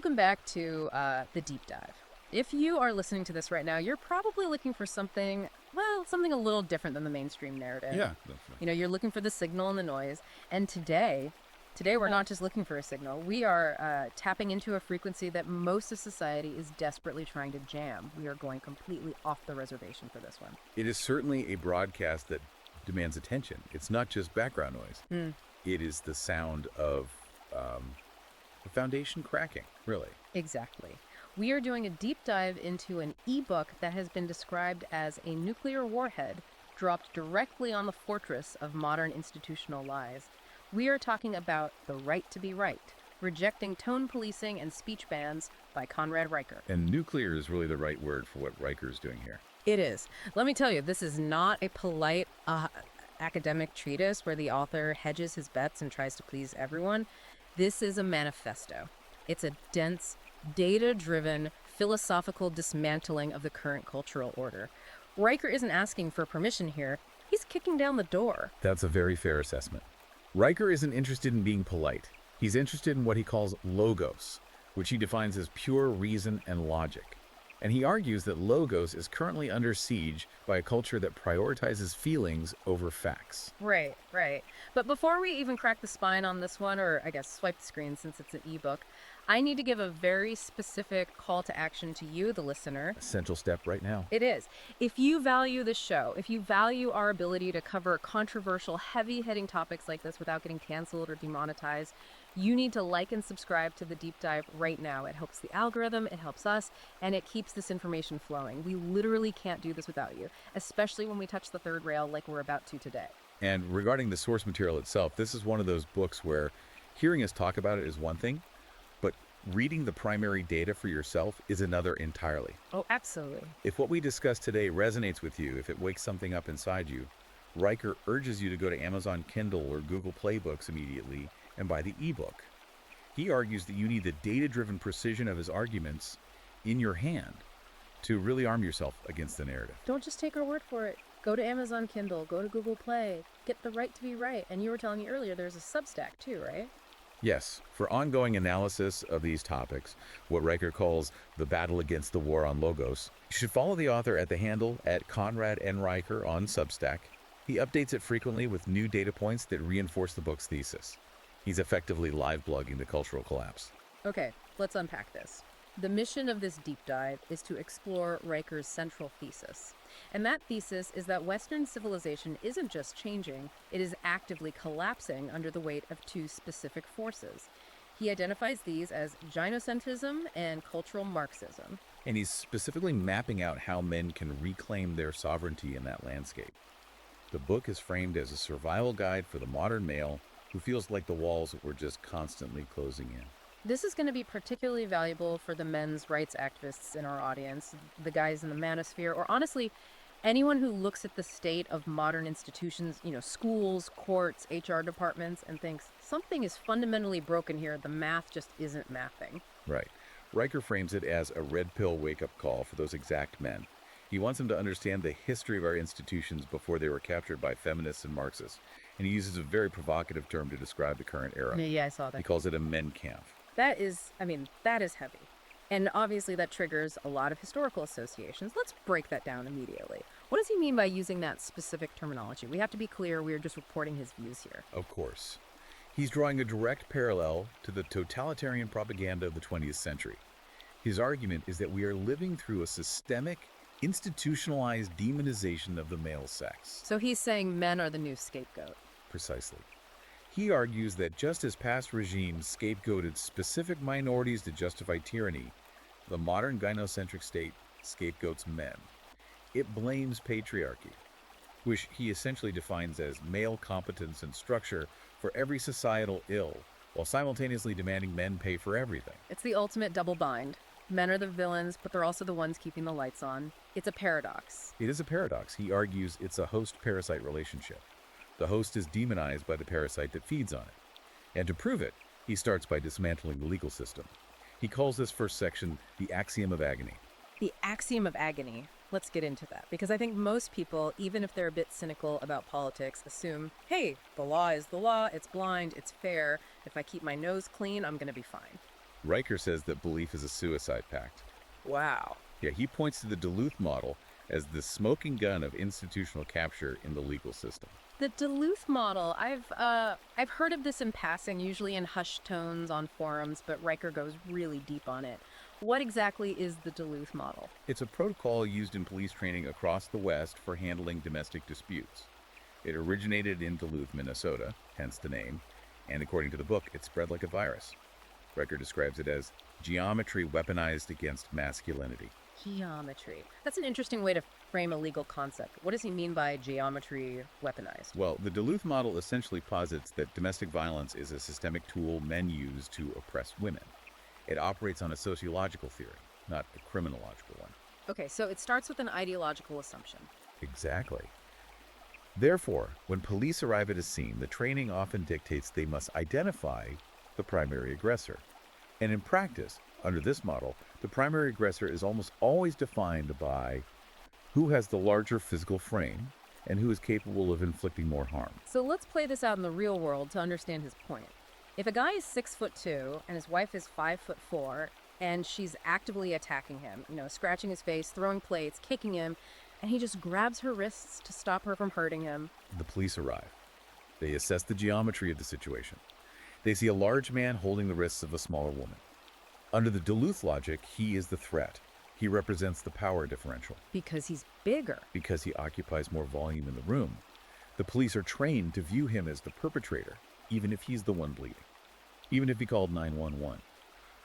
Welcome back to the deep dive. If you are listening to this right now, you're probably looking for something, well, something a little different than the mainstream narrative. Yeah, definitely. You know, you're looking for the signal and the noise. And today we're not just looking for a signal. We are tapping into a frequency that most of society is desperately trying to jam. We are going completely off the reservation for this one. It is certainly a broadcast that demands attention. It's not just background noise. It is the sound of the foundation cracking, really. Exactly. We are doing a deep dive into an ebook that has been described as a nuclear warhead dropped directly on the fortress of modern institutional lies. We are talking about The Right to Be Right, Rejecting Tone Policing and Speech Bans by Conrad Riker. And nuclear is really the right word for what Riker is doing here. It is. Let me tell you, this is not a polite academic treatise where the author hedges his bets and tries to please everyone. This is a manifesto. It's a dense, data-driven, philosophical dismantling of the current cultural order. Riker isn't asking for permission here. He's kicking down the door. That's a very fair assessment. Riker isn't interested in being polite. He's interested in what he calls logos, which he defines as pure reason and logic. And he argues that logos is currently under siege by a culture that prioritizes feelings over facts. Right. But before we even crack the spine on this one, or I guess swipe the screen since it's an ebook, I need to give a very specific call to action to you, the listener. Essential step right now. It is. If you value the show, if you value our ability to cover controversial, heavy-hitting topics like this without getting canceled or demonetized, you need to like and subscribe to the deep dive right now. It helps the algorithm, it helps us, and it keeps this information flowing. We literally can't do this without you, especially when we touch the third rail like we're about to today. And regarding the source material itself, this is one of those books where hearing us talk about it is one thing, but reading the primary data for yourself is another entirely. Oh, absolutely. If what we discussed today resonates with you, if it wakes something up inside you, Riker urges you to go to Amazon Kindle or Google Play Books immediately and buy the ebook. He argues that you need the data-driven precision of his arguments in your hand to really arm yourself against the narrative. Don't just take our word for it. Go to Amazon Kindle, go to Google Play, get The Right to Be Right. And you were telling me earlier there's a Substack too, right? Yes, for ongoing analysis of these topics, what Riker calls the battle against the war on logos, you should follow the author at the handle at Conrad N. Riker on Substack. He updates it frequently with new data points that reinforce the book's thesis. He's effectively live blogging the cultural collapse. Okay, let's unpack this. The mission of this deep dive is to explore Riker's central thesis. And that thesis is that Western civilization isn't just changing, it is actively collapsing under the weight of two specific forces. He identifies these as gynocentrism and cultural Marxism. And he's specifically mapping out how men can reclaim their sovereignty in that landscape. The book is framed as a survival guide for the modern male who feels like the walls were just constantly closing in. This is going to be particularly valuable for the men's rights activists in our audience, the guys in the manosphere, or honestly, anyone who looks at the state of modern institutions, schools, courts, HR departments, and thinks something is fundamentally broken here. The math just isn't mathing. Right. Riker frames it as a red pill wake-up call for those exact men. He wants them to understand the history of our institutions before they were captured by feminists and Marxists. And he uses a very provocative term to describe the current era. Yeah, I saw that. He calls it a men camp. That is heavy. And obviously that triggers a lot of historical associations. Let's break that down immediately. What does he mean by using that specific terminology? We have to be clear, we are just reporting his views here. Of course. He's drawing a direct parallel to the totalitarian propaganda of the 20th century. His argument is that we are living through a systemic, institutionalized demonization of the male sex. So he's saying men are the new scapegoat. Precisely. He argues that just as past regimes scapegoated specific minorities to justify tyranny, the modern gynocentric state scapegoats men. It blames patriarchy, which he essentially defines as male competence and structure for every societal ill, while simultaneously demanding men pay for everything. It's the ultimate double bind. Men are the villains, but they're also the ones keeping the lights on. It's a paradox. It is a paradox. He argues it's a host-parasite relationship. The host is demonized by the parasite that feeds on it. And to prove it, he starts by dismantling the legal system. He calls this first section the axiom of agony. The axiom of agony. Let's get into that, because I think most people, even if they're a bit cynical about politics, assume, hey, the law is the law, it's blind, it's fair. If I keep my nose clean, I'm going to be fine. Riker says that belief is a suicide pact. Wow. Yeah, he points to the Duluth model as the smoking gun of institutional capture in the legal system. The Duluth model, I've heard of this in passing, usually in hushed tones on forums, but Riker goes really deep on it. What exactly is the Duluth model? It's a protocol used in police training across the West for handling domestic disputes. It originated in Duluth, Minnesota, hence the name, and according to the book, it spread like a virus. Riker describes it as geometry weaponized against masculinity. Geometry. That's an interesting way to frame a legal concept. What does he mean by geometry weaponized? Well, the Duluth model essentially posits that domestic violence is a systemic tool men use to oppress women. It operates on a sociological theory, not a criminological one. Okay, so it starts with an ideological assumption. Exactly. Therefore, when police arrive at a scene, the training often dictates they must identify the primary aggressor. And in practice, under this model, the primary aggressor is almost always defined by who has the larger physical frame and who is capable of inflicting more harm. So let's play this out in the real world to understand his point. If a guy is 6'2" and his wife is 5'4", and she's actively attacking him, scratching his face, throwing plates, kicking him, and he just grabs her wrists to stop her from hurting him. The police arrive. They assess the geometry of the situation. They see a large man holding the wrists of a smaller woman. Under the Duluth logic, he is the threat. He represents the power differential. Because he's bigger. Because he occupies more volume in the room. The police are trained to view him as the perpetrator, even if he's the one bleeding. Even if he called 911.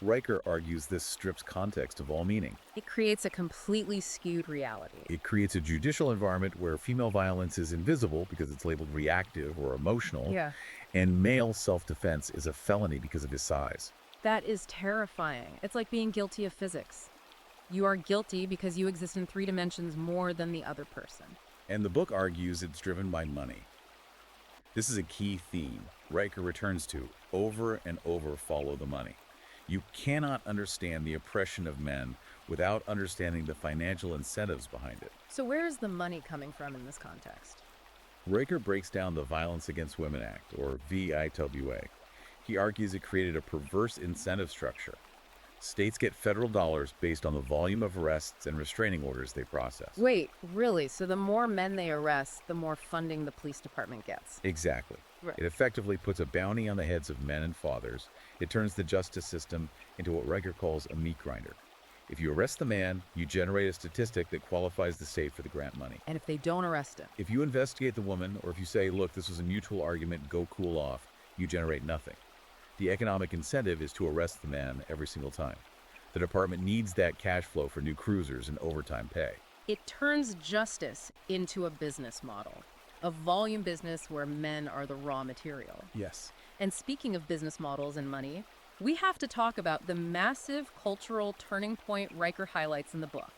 Riker argues this strips context of all meaning. It creates a completely skewed reality. It creates a judicial environment where female violence is invisible because it's labeled reactive or emotional, Yeah. and male self-defense is a felony because of his size. That is terrifying. It's like being guilty of physics. You are guilty because you exist in 3 dimensions more than the other person. And the book argues it's driven by money. This is a key theme Riker returns to over and over. Follow the money. You cannot understand the oppression of men without understanding the financial incentives behind it. So where is the money coming from in this context? Riker breaks down the Violence Against Women Act, or VIWA. He argues it created a perverse incentive structure. States get federal dollars based on the volume of arrests and restraining orders they process. Wait, really? So the more men they arrest, the more funding the police department gets? Exactly. Right. It effectively puts a bounty on the heads of men and fathers. It turns the justice system into what Riker calls a meat grinder. If you arrest the man, you generate a statistic that qualifies the state for the grant money. And if they don't arrest him? If you investigate the woman, or if you say, look, this was a mutual argument, go cool off, you generate nothing. The economic incentive is to arrest the man every single time. The department needs that cash flow for new cruisers and overtime pay. It turns justice into a business model, a volume business where men are the raw material. Yes. And speaking of business models and money, we have to talk about the massive cultural turning point Riker highlights in the book,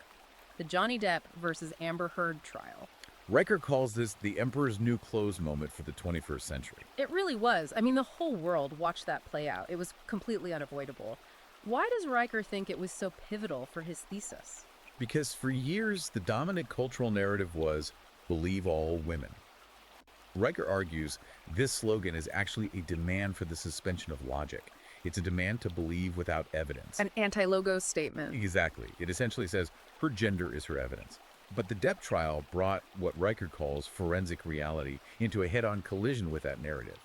the Johnny Depp versus Amber Heard trial. Riker calls this the Emperor's New Clothes moment for the 21st century. It really was. I mean, the whole world watched that play out. It was completely unavoidable. Why does Riker think it was so pivotal for his thesis? Because for years, the dominant cultural narrative was, believe all women. Riker argues this slogan is actually a demand for the suspension of logic. It's a demand to believe without evidence. An anti-logos statement. Exactly. It essentially says her gender is her evidence. But the Depp trial brought what Riker calls forensic reality into a head-on collision with that narrative.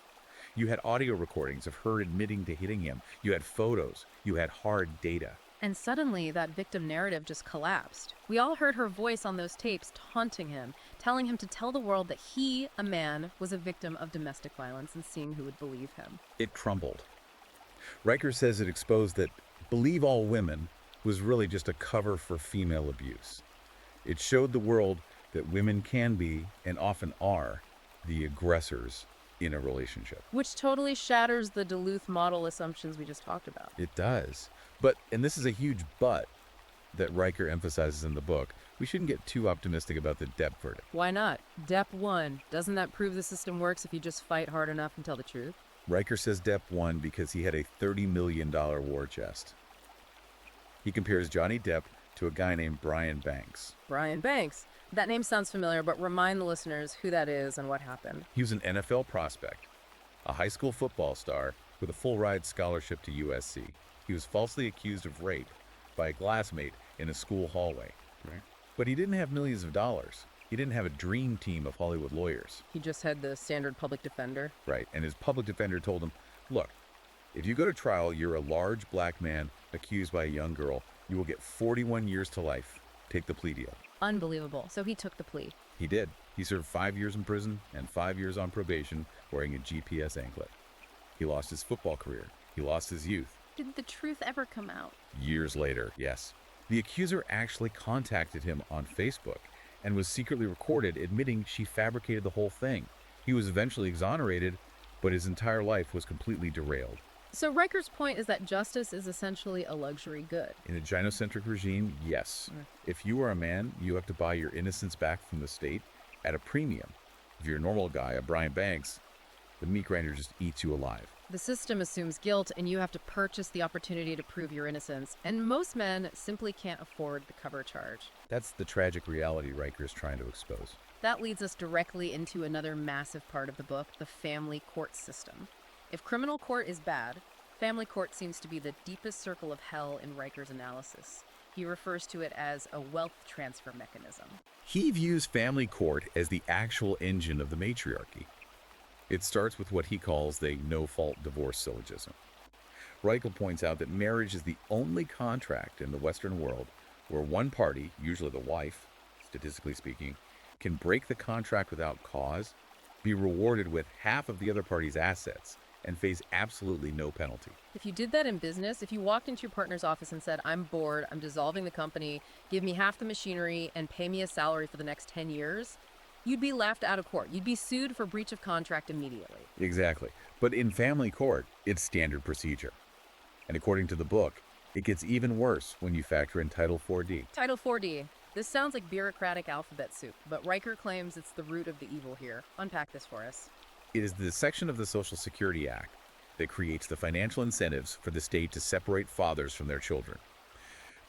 You had audio recordings of her admitting to hitting him. You had photos. You had hard data. And suddenly, that victim narrative just collapsed. We all heard her voice on those tapes taunting him, telling him to tell the world that he, a man, was a victim of domestic violence and seeing who would believe him. It crumbled. Riker says it exposed that believe all women was really just a cover for female abuse. It showed the world that women can be, and often are, the aggressors in a relationship. Which totally shatters the Duluth model assumptions we just talked about. It does. But, and this is a huge but that Riker emphasizes in the book, we shouldn't get too optimistic about the Depp verdict. Why not? Depp won. Doesn't that prove the system works if you just fight hard enough and tell the truth? Riker says Depp won because he had a $30 million war chest. He compares Johnny Depp to a guy named Brian Banks. Brian Banks. That name sounds familiar, but remind the listeners who that is and what happened. He was an NFL prospect, a high school football star with a full-ride scholarship to USC. He was falsely accused of rape by a classmate in a school hallway. Right. But he didn't have millions of dollars. He didn't have a dream team of Hollywood lawyers. He just had the standard public defender. Right. And his public defender told him, look, if you go to trial, you're a large black man accused by a young girl. You will get 41 years to life. Take the plea deal. Unbelievable. So he took the plea. He did. He served 5 years in prison and 5 years on probation wearing a GPS anklet. He lost his football career. He lost his youth. Did the truth ever come out? Years later, yes. The accuser actually contacted him on Facebook and was secretly recorded admitting she fabricated the whole thing. He was eventually exonerated, but his entire life was completely derailed. So Riker's point is that justice is essentially a luxury good. In a gynocentric regime, yes. If you are a man, you have to buy your innocence back from the state at a premium. If you're a normal guy, a Brian Banks, the meat grinder just eats you alive. The system assumes guilt, and you have to purchase the opportunity to prove your innocence. And most men simply can't afford the cover charge. That's the tragic reality Riker is trying to expose. That leads us directly into another massive part of the book, the family court system. If criminal court is bad, family court seems to be the deepest circle of hell in Riker's analysis. He refers to it as a wealth transfer mechanism. He views family court as the actual engine of the matriarchy. It starts with what he calls the no-fault divorce syllogism. Riker points out that marriage is the only contract in the Western world where one party, usually the wife, statistically speaking, can break the contract without cause, be rewarded with half of the other party's assets, and face absolutely no penalty. If you did that in business, if you walked into your partner's office and said, I'm bored, I'm dissolving the company, give me half the machinery, and pay me a salary for the next 10 years, you'd be laughed out of court. You'd be sued for breach of contract immediately. Exactly. But in family court, it's standard procedure. And according to the book, it gets even worse when you factor in Title 4D. Title 4D. This sounds like bureaucratic alphabet soup, but Riker claims it's the root of the evil here. Unpack this for us. It is the section of the Social Security Act that creates the financial incentives for the state to separate fathers from their children.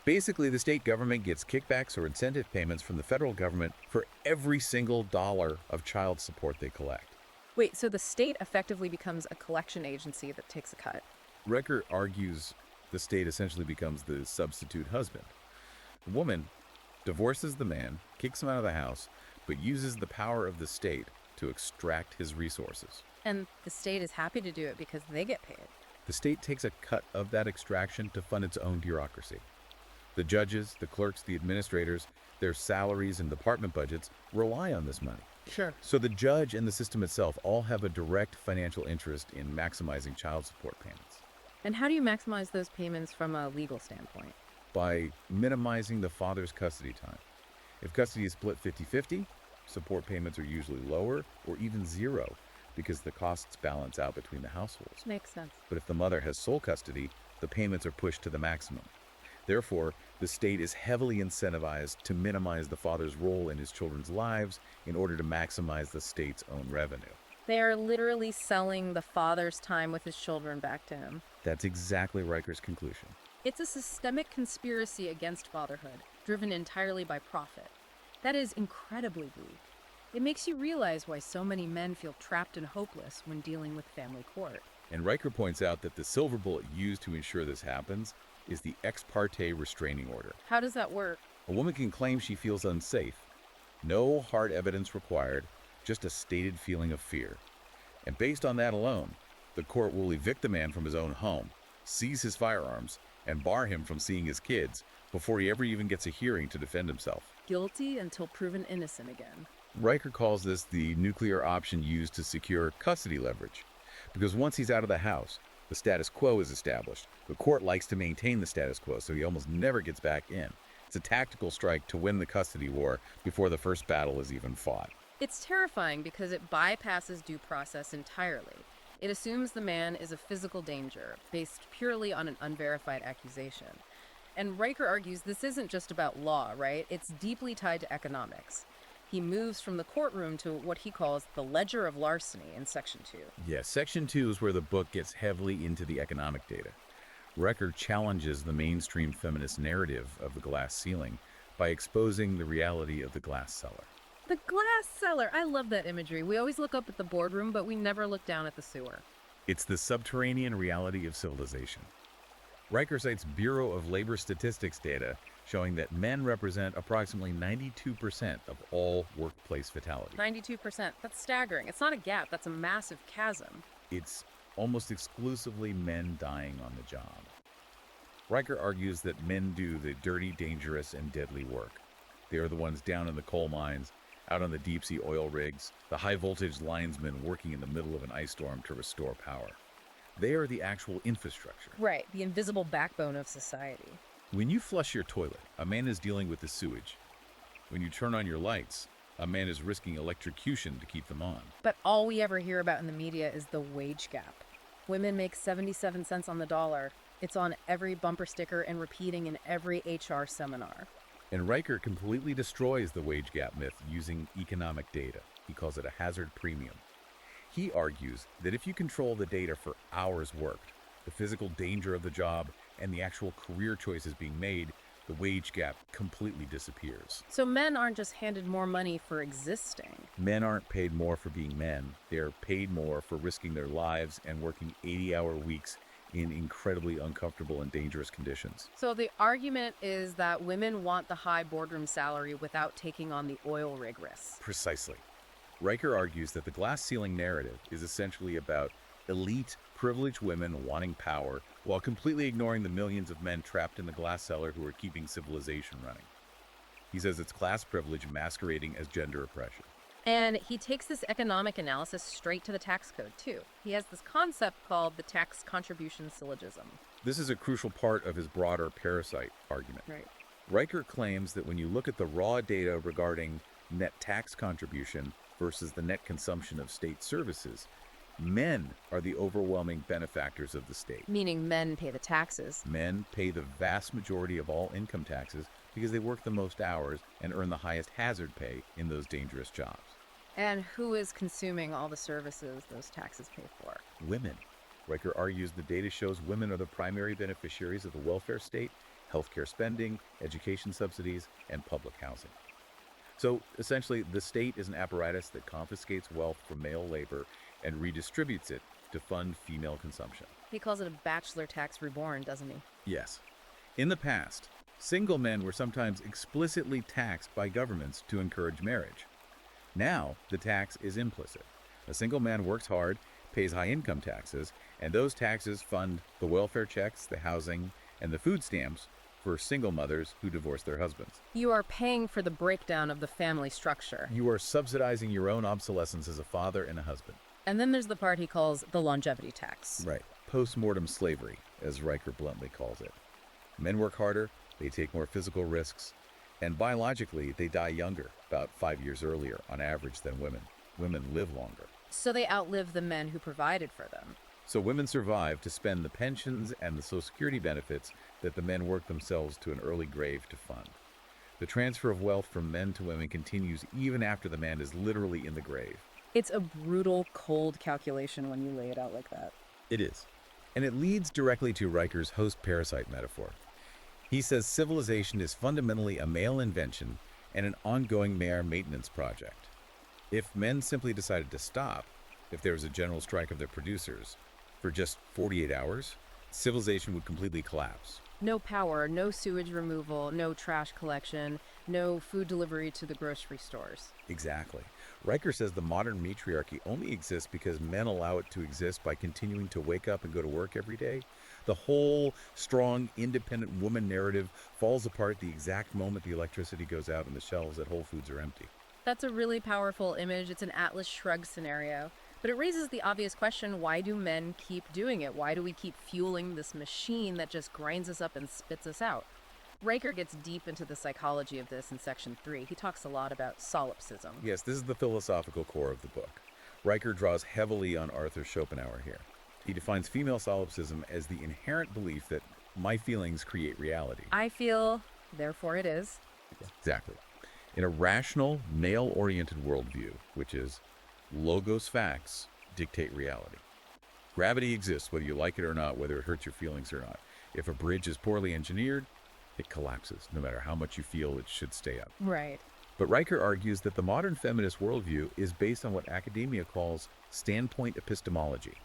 Basically, the state government gets kickbacks or incentive payments from the federal government for every single dollar of child support they collect. Wait, so the state effectively becomes a collection agency that takes a cut. Riker argues the state essentially becomes the substitute husband. The woman divorces the man, kicks him out of the house, but uses the power of the state to extract his resources. And the state is happy to do it because they get paid. The state takes a cut of that extraction to fund its own bureaucracy. The judges, the clerks, the administrators, their salaries and department budgets rely on this money. Sure. So the judge and the system itself all have a direct financial interest in maximizing child support payments. And how do you maximize those payments from a legal standpoint? By minimizing the father's custody time. If custody is split 50-50, support payments are usually lower or even zero because the costs balance out between the households. Makes sense. But if the mother has sole custody, the payments are pushed to the maximum. Therefore, the state is heavily incentivized to minimize the father's role in his children's lives in order to maximize the state's own revenue. They are literally selling the father's time with his children back to him. That's exactly Riker's conclusion. It's a systemic conspiracy against fatherhood, driven entirely by profit. That is incredibly bleak. It makes you realize why so many men feel trapped and hopeless when dealing with family court. And Riker points out that the silver bullet used to ensure this happens is the ex parte restraining order. How does that work? A woman can claim she feels unsafe. No hard evidence required, just a stated feeling of fear. And based on that alone, the court will evict the man from his own home, seize his firearms, and bar him from seeing his kids before he ever even gets a hearing to defend himself. Guilty until proven innocent again. Riker calls this the nuclear option used to secure custody leverage. Because once he's out of the house, the status quo is established. The court likes to maintain the status quo, so he almost never gets back in. It's a tactical strike to win the custody war before the first battle is even fought. It's terrifying because it bypasses due process entirely. It assumes the man is a physical danger, based purely on an unverified accusation. And Riker argues this isn't just about law, right? It's deeply tied to economics. He moves from the courtroom to what he calls the ledger of larceny in Section 2. Yes, Section 2 is where the book gets heavily into the economic data. Riker challenges the mainstream feminist narrative of the glass ceiling by exposing the reality of the glass cellar. The glass cellar! I love that imagery. We always look up at the boardroom, but we never look down at the sewer. It's the subterranean reality of civilization. Riker cites Bureau of Labor Statistics data showing that men represent approximately 92% of all workplace fatalities. 92%. That's staggering. It's not a gap, that's a massive chasm. It's almost exclusively men dying on the job. Riker argues that men do the dirty, dangerous, and deadly work. They are the ones down in the coal mines, out on the deep-sea oil rigs, the high-voltage linesmen working in the middle of an ice storm to restore power. They are the actual infrastructure. Right, the invisible backbone of society. When you flush your toilet, a man is dealing with the sewage. When you turn on your lights, a man is risking electrocution to keep them on. But all we ever hear about in the media is the wage gap. Women make 77 cents on the dollar. It's on every bumper sticker and repeating in every HR seminar. And Riker completely destroys the wage gap myth using economic data. He calls it a hazard premium. He argues that if you control the data for hours worked, the physical danger of the job, and the actual career choices being made, the wage gap completely disappears. So men aren't just handed more money for existing. Men aren't paid more for being men. They're paid more for risking their lives and working 80-hour weeks in incredibly uncomfortable and dangerous conditions. So the argument is that women want the high boardroom salary without taking on the oil rig risks. Precisely. Riker argues that the glass ceiling narrative is essentially about elite, privileged women wanting power while completely ignoring the millions of men trapped in the glass cellar who are keeping civilization running. He says it's class privilege masquerading as gender oppression. And he takes this economic analysis straight to the tax code, too. He has this concept called the tax contribution syllogism. This is a crucial part of his broader parasite argument. Right. Riker claims that when you look at the raw data regarding net tax contribution versus the net consumption of state services, men are the overwhelming benefactors of the state. Meaning men pay the taxes. Men pay the vast majority of all income taxes because they work the most hours and earn the highest hazard pay in those dangerous jobs. And who is consuming all the services those taxes pay for? Women. Riker argues the data shows women are the primary beneficiaries of the welfare state, healthcare spending, education subsidies, and public housing. So essentially, the state is an apparatus that confiscates wealth from male labor and redistributes it to fund female consumption. He calls it a bachelor tax reborn, doesn't he? Yes. In the past, single men were sometimes explicitly taxed by governments to encourage marriage. Now, the tax is implicit. A single man works hard, pays high income taxes, and those taxes fund the welfare checks, the housing, and the food stamps for single mothers who divorce their husbands. You are paying for the breakdown of the family structure. You are subsidizing your own obsolescence as a father and a husband. And then there's the part he calls the longevity tax. Right. Post-mortem slavery, as Riker bluntly calls it. Men work harder, they take more physical risks, and biologically, they die younger, about 5 years earlier on average than women. Women live longer. So they outlive the men who provided for them. So women survive to spend the pensions and the Social Security benefits that the men work themselves to an early grave to fund. The transfer of wealth from men to women continues even after the man is literally in the grave. It's a brutal, cold calculation when you lay it out like that. It is. And it leads directly to Riker's host-parasite metaphor. He says civilization is fundamentally a male invention and an ongoing male maintenance project. If men simply decided to stop, if there was a general strike of their producers, for just 48 hours, civilization would completely collapse. No power, no sewage removal, no trash collection, no food delivery to the grocery stores. Exactly. Riker says the modern matriarchy only exists because men allow it to exist by continuing to wake up and go to work every day. The whole strong, independent woman narrative falls apart the exact moment the electricity goes out and the shelves at Whole Foods are empty. That's a really powerful image. It's an Atlas Shrugged scenario. But it raises the obvious question, why do men keep doing it? Why do we keep fueling this machine that just grinds us up and spits us out? Riker gets deep into the psychology of this in Section 3. He talks a lot about solipsism. Yes, this is the philosophical core of the book. Riker draws heavily on Arthur Schopenhauer here. He defines female solipsism as the inherent belief that my feelings create reality. I feel, therefore it is. Exactly. In a rational, male-oriented worldview, which is logos facts dictate reality. Gravity exists whether you like it or not, whether it hurts your feelings or not. If a bridge is poorly engineered, it collapses, no matter how much you feel it should stay up. Right. But Riker argues that the modern feminist worldview is based on what academia calls standpoint epistemology.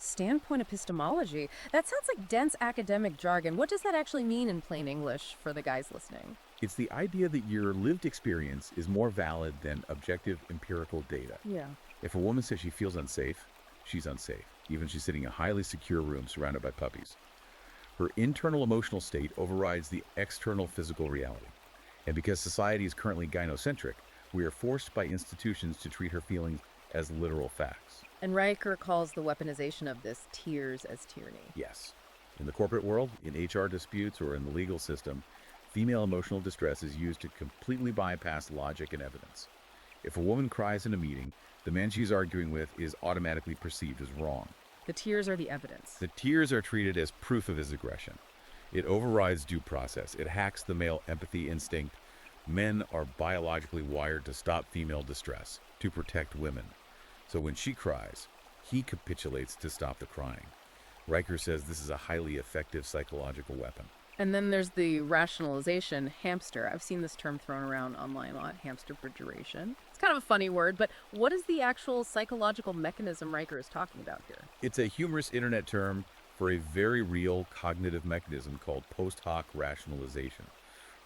Standpoint epistemology. That sounds like dense academic jargon. What does that actually mean in plain English for the guys listening? It's the idea that your lived experience is more valid than objective empirical data. Yeah. If a woman says she feels unsafe, she's unsafe, even if she's sitting in a highly secure room surrounded by puppies. Her internal emotional state overrides the external physical reality. And because society is currently gynocentric, we are forced by institutions to treat her feelings as literal facts. And Riker calls the weaponization of this tears as tyranny. Yes. In the corporate world, in HR disputes, or in the legal system, female emotional distress is used to completely bypass logic and evidence. If a woman cries in a meeting, the man she's arguing with is automatically perceived as wrong. The tears are the evidence. The tears are treated as proof of his aggression. It overrides due process. It hacks the male empathy instinct. Men are biologically wired to stop female distress, to protect women. So when she cries, he capitulates to stop the crying. Riker says this is a highly effective psychological weapon. And then there's the rationalization, hamster. I've seen this term thrown around online a lot, hamster refrigeration. It's kind of a funny word, but what is the actual psychological mechanism Riker is talking about here? It's a humorous internet term for a very real cognitive mechanism called post hoc rationalization.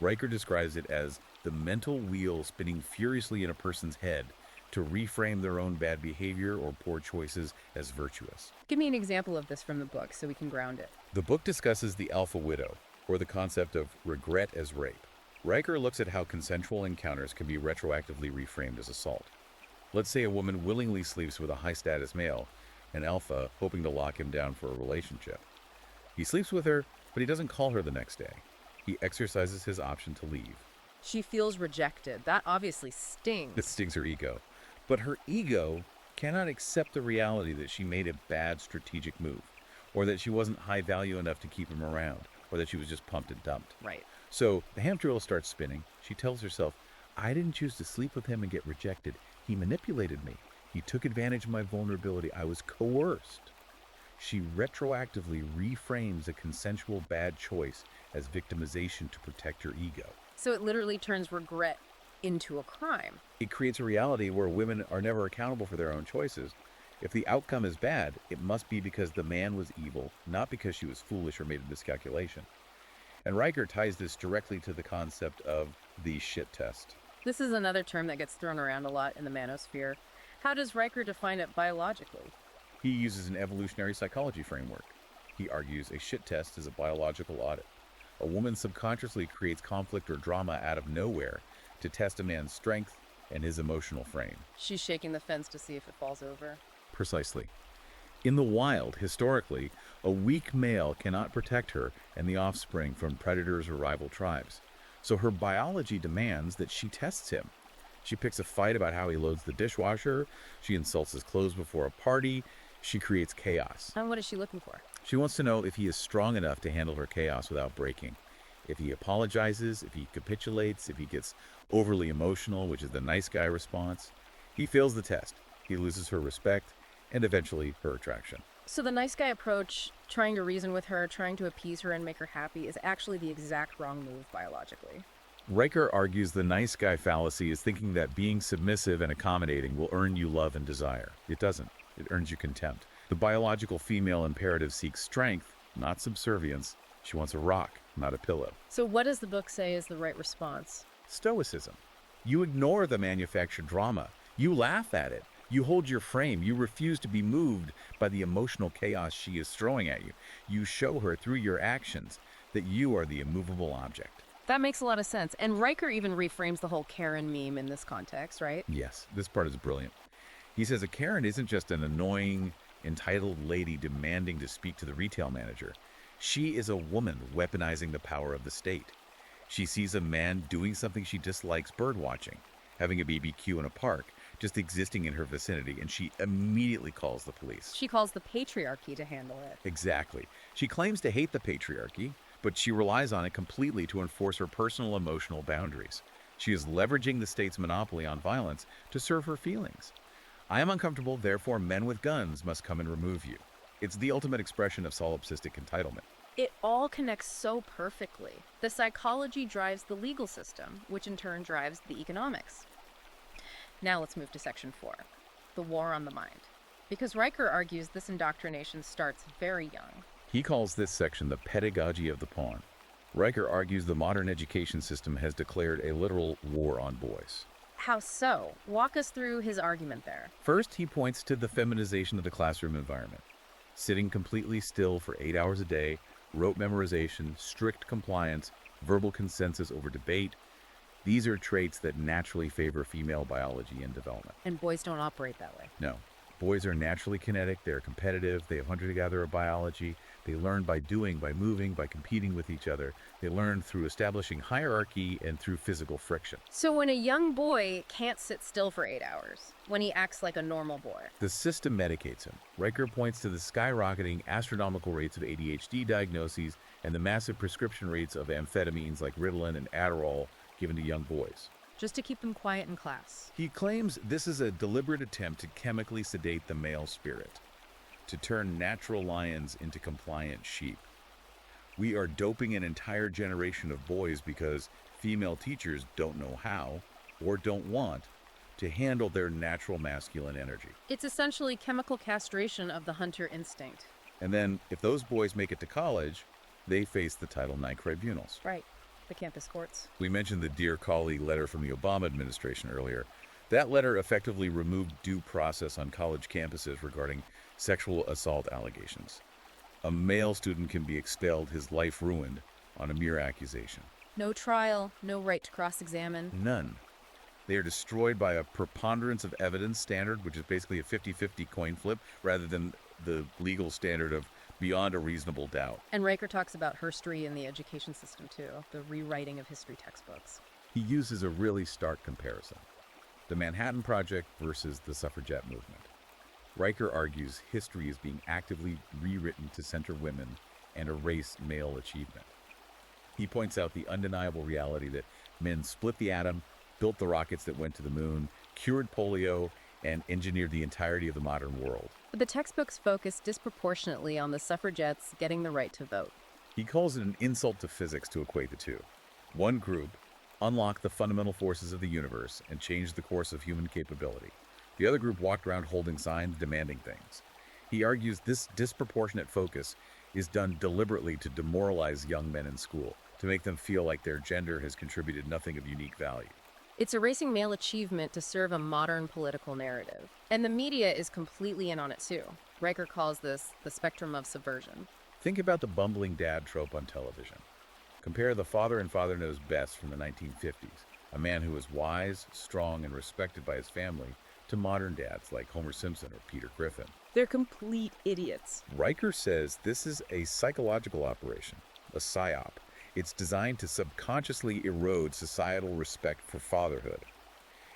Riker describes it as the mental wheel spinning furiously in a person's head to reframe their own bad behavior or poor choices as virtuous. Give me an example of this from the book so we can ground it. The book discusses the alpha widow, or the concept of regret as rape. Riker looks at how consensual encounters can be retroactively reframed as assault. Let's say a woman willingly sleeps with a high-status male, an alpha hoping to lock him down for a relationship. He sleeps with her, but he doesn't call her the next day. He exercises his option to leave. She feels rejected. That obviously stings. It stings her ego. But her ego cannot accept the reality that she made a bad strategic move, or that she wasn't high value enough to keep him around, or that she was just pumped and dumped. Right. So the hamster wheel starts spinning. She tells herself, I didn't choose to sleep with him and get rejected. He manipulated me. He took advantage of my vulnerability. I was coerced. She retroactively reframes a consensual bad choice as victimization to protect her ego. So it literally turns regret into a crime. It creates a reality where women are never accountable for their own choices. If the outcome is bad, it must be because the man was evil, not because she was foolish or made a miscalculation. And Riker ties this directly to the concept of the shit test. This is another term that gets thrown around a lot in the manosphere. How does Riker define it biologically? He uses an evolutionary psychology framework. He argues a shit test is a biological audit. A woman subconsciously creates conflict or drama out of nowhere to test a man's strength and his emotional frame. She's shaking the fence to see if it falls over. Precisely. In the wild, historically, a weak male cannot protect her and the offspring from predators or rival tribes. So her biology demands that she tests him. She picks a fight about how he loads the dishwasher. She insults his clothes before a party. She creates chaos. And what is she looking for? She wants to know if he is strong enough to handle her chaos without breaking. If he apologizes, if he capitulates, if he gets overly emotional, which is the nice guy response. He fails the test. He loses her respect and eventually her attraction. So the nice guy approach, trying to reason with her, trying to appease her and make her happy, is actually the exact wrong move biologically. Riker argues the nice guy fallacy is thinking that being submissive and accommodating will earn you love and desire. It doesn't. It earns you contempt. The biological female imperative seeks strength, not subservience. She wants a rock, not a pillow. So what does the book say is the right response? Stoicism. You ignore the manufactured drama. You laugh at it. You hold your frame. You refuse to be moved by the emotional chaos she is throwing at you. You show her through your actions that you are the immovable object. That makes a lot of sense. And Riker even reframes the whole Karen meme in this context, right? Yes, this part is brilliant. He says a Karen isn't just an annoying, entitled lady demanding to speak to the retail manager. She is a woman weaponizing the power of the state. She sees a man doing something she dislikes, bird watching, having a BBQ in a park, just existing in her vicinity, and she immediately calls the police. She calls the patriarchy to handle it. Exactly. She claims to hate the patriarchy, but she relies on it completely to enforce her personal emotional boundaries. She is leveraging the state's monopoly on violence to serve her feelings. I am uncomfortable, therefore men with guns must come and remove you. It's the ultimate expression of solipsistic entitlement. It all connects so perfectly. The psychology drives the legal system, which in turn drives the economics. Now let's move to section 4, the war on the mind. Because Riker argues this indoctrination starts very young. He calls this section the pedagogy of the pawn. Riker argues the modern education system has declared a literal war on boys. How so? Walk us through his argument there. First, he points to the feminization of the classroom environment. Sitting completely still for 8 hours a day, rote memorization, strict compliance, verbal consensus over debate. These are traits that naturally favor female biology and development. And boys don't operate that way. No. Boys are naturally kinetic, they're competitive, they have hunter-gatherer biology, they learn by doing, by moving, by competing with each other. They learn through establishing hierarchy and through physical friction. So when a young boy can't sit still for 8 hours, when he acts like a normal boy, The system medicates him. Riker points to the skyrocketing astronomical rates of ADHD diagnoses and the massive prescription rates of amphetamines like Ritalin and Adderall given to young boys. just to keep them quiet in class. He claims this is a deliberate attempt to chemically sedate the male spirit, to turn natural lions into compliant sheep. We are doping an entire generation of boys because female teachers don't know how, or don't want, to handle their natural masculine energy. It's essentially chemical castration of the hunter instinct. And then, if those boys make it to college, they face the Title IX tribunals. Right. The campus courts. We mentioned the Dear Colleague letter from the Obama administration earlier. That letter effectively removed due process on college campuses regarding sexual assault allegations. A male student can be expelled, his life ruined, on a mere accusation. No trial, no right to cross-examine. None. They are destroyed by a preponderance of evidence standard, which is basically a 50-50 coin flip, rather than the legal standard of beyond a reasonable doubt. And Riker talks about herstory in the education system too, the rewriting of history textbooks. He uses a really stark comparison. The Manhattan Project versus the suffragette movement. Riker argues history is being actively rewritten to center women and erase male achievement. He points out the undeniable reality that men split the atom, built the rockets that went to the moon, cured polio, and engineered the entirety of the modern world. But the textbooks focus disproportionately on the suffragettes getting the right to vote. He calls it an insult to physics to equate the two. One group unlocked the fundamental forces of the universe and changed the course of human capability. The other group walked around holding signs demanding things. He argues this disproportionate focus is done deliberately to demoralize young men in school, to make them feel like their gender has contributed nothing of unique value. It's erasing male achievement to serve a modern political narrative. And the media is completely in on it too. Riker calls this the spectrum of subversion. Think about the bumbling dad trope on television. Compare the father in Father Knows Best from the 1950s, a man who was wise, strong, and respected by his family, to modern dads like Homer Simpson or Peter Griffin. They're complete idiots. Riker says this is a psychological operation, a psyop. It's designed to subconsciously erode societal respect for fatherhood.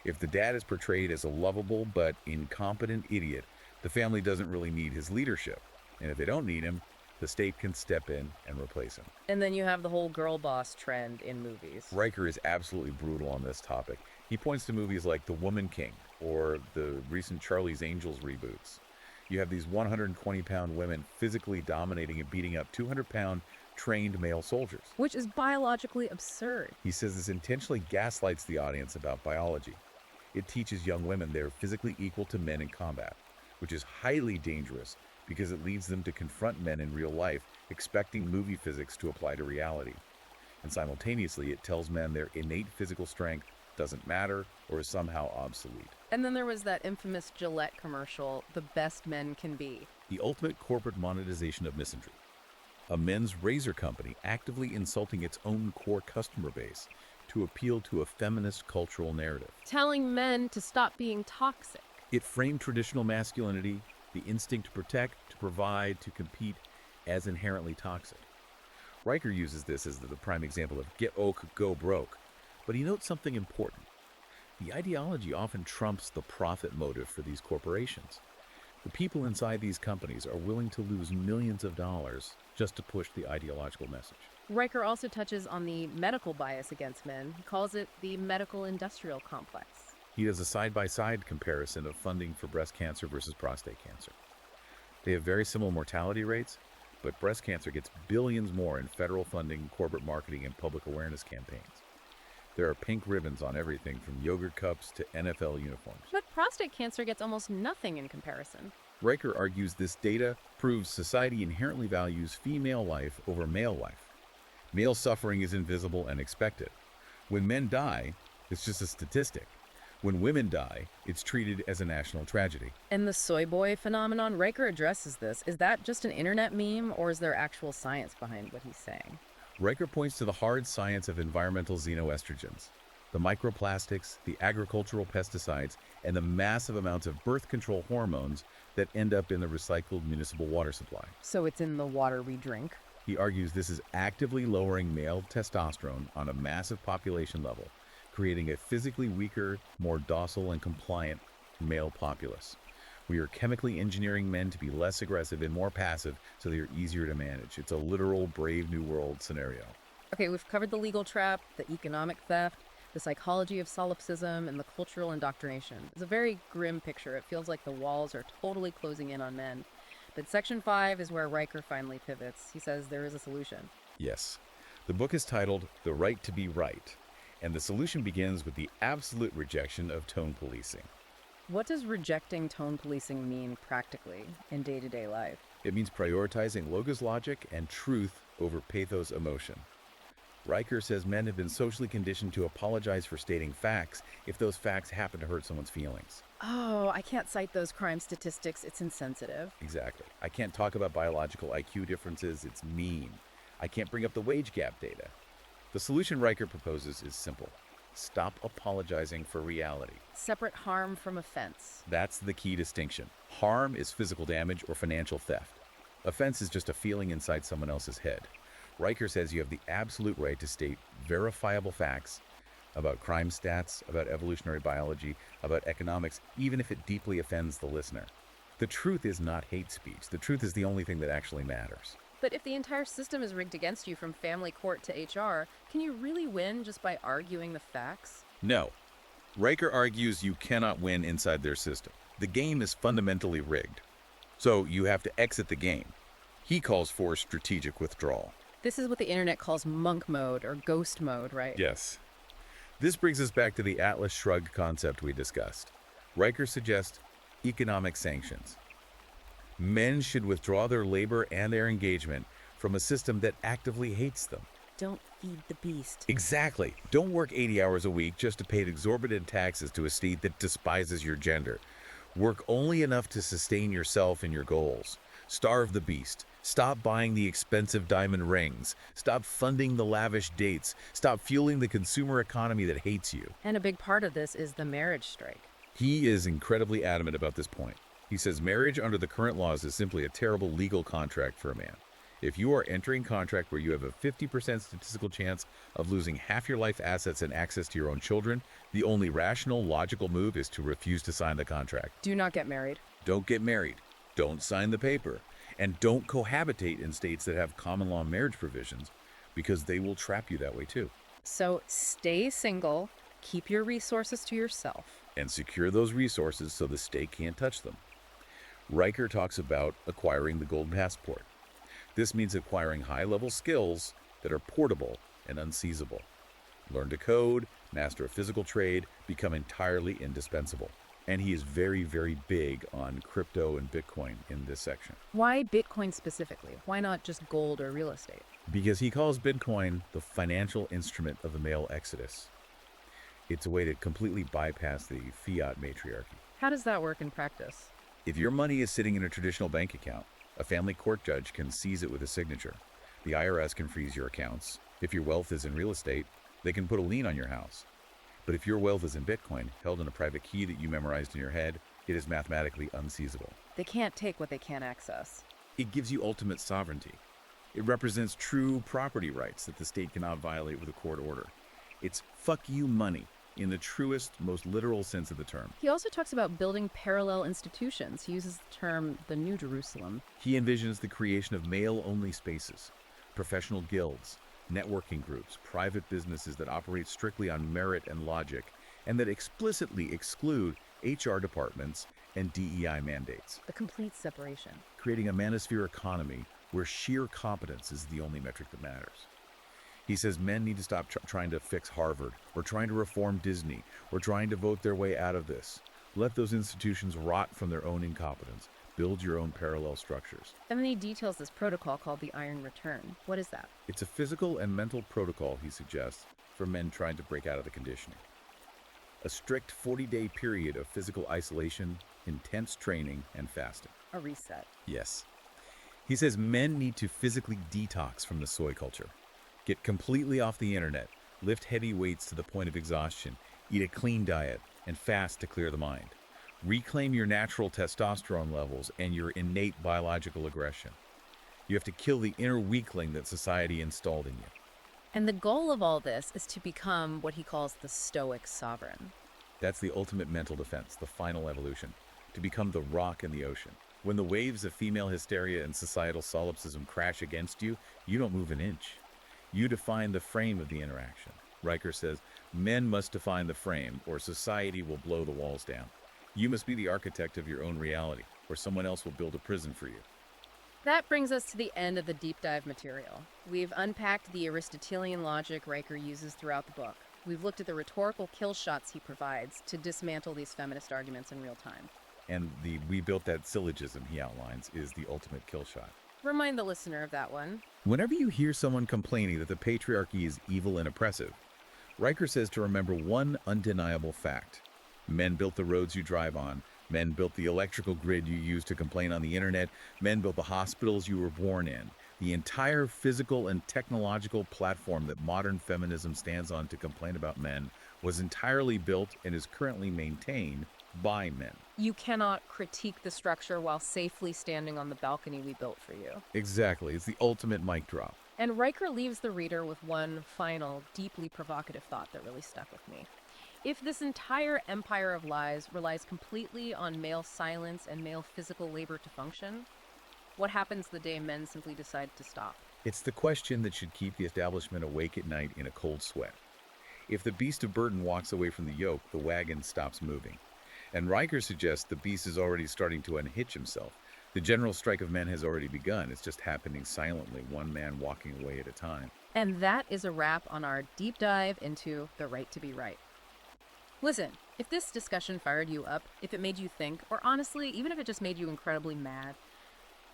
If the dad is portrayed as a lovable but incompetent idiot, the family doesn't really need his leadership. And if they don't need him, the state can step in and replace him. And then you have the whole girl boss trend in movies. Riker is absolutely brutal on this topic. He points to movies like The Woman King or the recent Charlie's Angels reboots. You have these 120-pound women physically dominating and beating up 200-pound trained male soldiers. Which is biologically absurd. He says this intentionally gaslights the audience about biology. It teaches young women they're physically equal to men in combat, which is highly dangerous because it leads them to confront men in real life, expecting movie physics to apply to reality. And simultaneously, it tells men their innate physical strength doesn't matter or is somehow obsolete. And then there was that infamous Gillette commercial, The Best Men Can Be. The ultimate corporate monetization of misandry. A men's razor company actively insulting its own core customer base to appeal to a feminist cultural narrative. Telling men to stop being toxic. It framed traditional masculinity, the instinct to protect, to provide, to compete, as inherently toxic. Riker uses this as the prime example of get oak, go broke, but he notes something important. The ideology often trumps the profit motive for these corporations. The people inside these companies are willing to lose millions of dollars just to push the ideological message. Riker also touches on the medical bias against men. He calls it the medical industrial complex. He does a side-by-side comparison of funding for breast cancer versus prostate cancer. They have very similar mortality rates, but breast cancer gets billions more in federal funding, corporate marketing, and public awareness campaigns. There are pink ribbons on everything from yogurt cups to NFL uniforms. But prostate cancer gets almost nothing in comparison. Riker argues this data proves society inherently values female life over male life. Male suffering is invisible and expected. When men die, it's just a statistic. When women die, it's treated as a national tragedy. And the soy boy phenomenon, Riker addresses this. Is that just an internet meme, or is there actual science behind what he's saying? Riker points to the hard science of environmental xenoestrogens, the microplastics, the agricultural pesticides, and the massive amounts of birth control hormones that end up in the recycled municipal water supply. So it's in the water we drink? He argues this is actively lowering male testosterone on a massive population level, creating a physically weaker, more docile and compliant male populace. We are chemically engineering men to be less aggressive and more passive so they are easier to manage. It's a literal Brave New World scenario. Okay, we've covered the legal trap, the economic theft, the psychology of solipsism, and the cultural indoctrination. It's a very grim picture. It feels like the walls are totally closing in on men. But Section 5 is where Riker finally pivots. He says there is a solution. Yes. The book is titled The Right to Be Right, and the solution begins with the absolute rejection of tone policing. What does rejecting tone policing mean practically in day-to-day life? It means prioritizing logos logic and truth over pathos emotion. Riker says men have been socially conditioned to apologize for stating facts if those facts happen to hurt someone's feelings. Oh, I can't cite those crime statistics. It's insensitive. Exactly. I can't talk about biological IQ differences. It's mean. I can't bring up the wage gap data. The solution Riker proposes is simple. Stop apologizing for reality. Separate harm from offense. That's the key distinction. Harm is physical damage or financial theft. Offense is just a feeling inside someone else's head. Riker says you have the absolute right to state verifiable facts about crime stats, about evolutionary biology, about economics, even if it deeply offends the listener. The truth is not hate speech. The truth is the only thing that actually matters. But if the entire system is rigged against you from family court to HR, can you really win just by arguing the facts? No. Riker argues you cannot win inside their system. The game is fundamentally rigged. So you have to exit the game. He calls for strategic withdrawal. This is what the internet calls monk mode or ghost mode, right? Yes. This brings us back to the Atlas Shrugged concept we discussed. Riker suggests economic sanctions. Men should withdraw their labor and their engagement from a system that actively hates them. Don't feed the beast. Exactly. Don't work 80 hours a week just to pay exorbitant taxes to a state that despises your gender. Work only enough to sustain yourself and your goals. Starve the beast. Stop buying the expensive diamond rings. Stop funding the lavish dates. Stop fueling the consumer economy that hates you. And a big part of this is the marriage strike. He is incredibly adamant about this point. He says marriage under the current laws is simply a terrible legal contract for a man. If you are entering a contract where you have a 50% statistical chance of losing half your life assets and access to your own children, the only rational, logical move is to refuse to sign the contract. Do not get married. Don't get married. Don't sign the paper. And don't cohabitate in states that have common law marriage provisions, because they will trap you that way too. So stay single, keep your resources to yourself. And secure those resources so the state can't touch them. Riker talks about acquiring the golden passport. This means acquiring high-level skills that are portable and unseizable. Learn to code, master a physical trade, become entirely indispensable. And he is very, very big on crypto and Bitcoin in this section. Why Bitcoin specifically? Why not just gold or real estate? Because he calls Bitcoin the financial instrument of the male exodus. It's a way to completely bypass the fiat matriarchy. How does that work in practice? If your money is sitting in a traditional bank account, a family court judge can seize it with a signature. The IRS can freeze your accounts. If your wealth is in real estate, they can put a lien on your house. But if your wealth is in Bitcoin, held in a private key that you memorized in your head, it is mathematically unseizable. They can't take what they can't access. It gives you ultimate sovereignty. It represents true property rights that the state cannot violate with a court order. It's fuck you money in the truest, most literal sense of the term. He also talks about building parallel institutions. He uses the term the New Jerusalem. He envisions the creation of male-only spaces, professional guilds, networking groups, private businesses that operate strictly on merit and logic, and that explicitly exclude HR departments and DEI mandates. The complete separation. Creating a manosphere economy where sheer competence is the only metric that matters. He says men need to stop trying to fix Harvard, or trying to reform Disney, or trying to vote their way out of this. Let those institutions rot from their own incompetence. build your own parallel structures. And then he details this protocol called the Iron Return. What is that? It's a physical and mental protocol, he suggests, for men trying to break out of the conditioning. A strict 40-day period of physical isolation, intense training, and fasting. A reset. Yes. He says men need to physically detox from the soy culture, get completely off the internet, lift heavy weights to the point of exhaustion, eat a clean diet, and fast to clear the mind. Reclaim your natural testosterone levels and your innate biological aggression. You have to kill the inner weakling that society installed in you. And the goal of all this is to become what he calls the Stoic sovereign. That's the ultimate mental defense, the final evolution, to become the rock in the ocean. When the waves of female hysteria and societal solipsism crash against you, you don't move an inch. You define the frame of the interaction. Riker says, men must define the frame, or society will blow the walls down. You must be the architect of your own reality, or someone else will build a prison for you. That brings us to the end of the deep dive material. We've unpacked the Aristotelian logic Riker uses throughout the book. We've looked at the rhetorical kill shots he provides to dismantle these feminist arguments in real time. And the "we built that" syllogism he outlines is the ultimate kill shot. Remind the listener of that one. Whenever you hear someone complaining that the patriarchy is evil and oppressive, Riker says to remember one undeniable fact. Men built the roads you drive on. Men built the electrical grid you use to complain on the internet. Men built the hospitals you were born in. The entire physical and technological platform that modern feminism stands on to complain about men was entirely built and is currently maintained by men. You cannot critique the structure while safely standing on the balcony we built for you. Exactly. It's the ultimate mic drop. And Riker leaves the reader with one final, deeply provocative thought that really stuck with me. If this entire empire of lies relies completely on male silence and male physical labor to function, what happens the day men simply decide to stop? It's the question that should keep the establishment awake at night in a cold sweat. If the beast of burden walks away from the yoke, the wagon stops moving. And Riker suggests the beast is already starting to unhitch himself. The general strike of men has already begun. It's just happening silently, one man walking away at a time. And that is a wrap on our deep dive into the right to be right. Listen, if this discussion fired you up, if it made you think, or honestly, even if it just made you incredibly mad,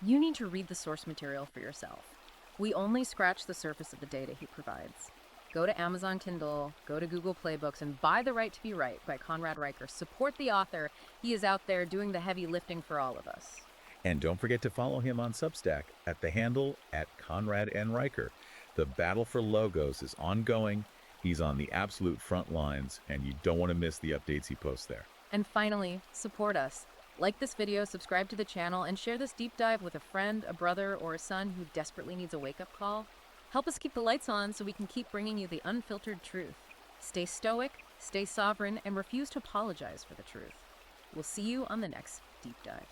you need to read the source material for yourself. We only scratch the surface of the data he provides. Go to Amazon Kindle, go to Google Play Books, and buy The Right to Be Right by Conrad Riker. Support the author. He is out there doing the heavy lifting for all of us. And don't forget to follow him on Substack at the handle @ConradNRiker. The battle for logos is ongoing. He's on the absolute front lines, and you don't want to miss the updates he posts there. And finally, support us. Like this video, subscribe to the channel, and share this deep dive with a friend, a brother, or a son who desperately needs a wake-up call. Help us keep the lights on so we can keep bringing you the unfiltered truth. Stay stoic, stay sovereign, and refuse to apologize for the truth. We'll see you on the next deep dive.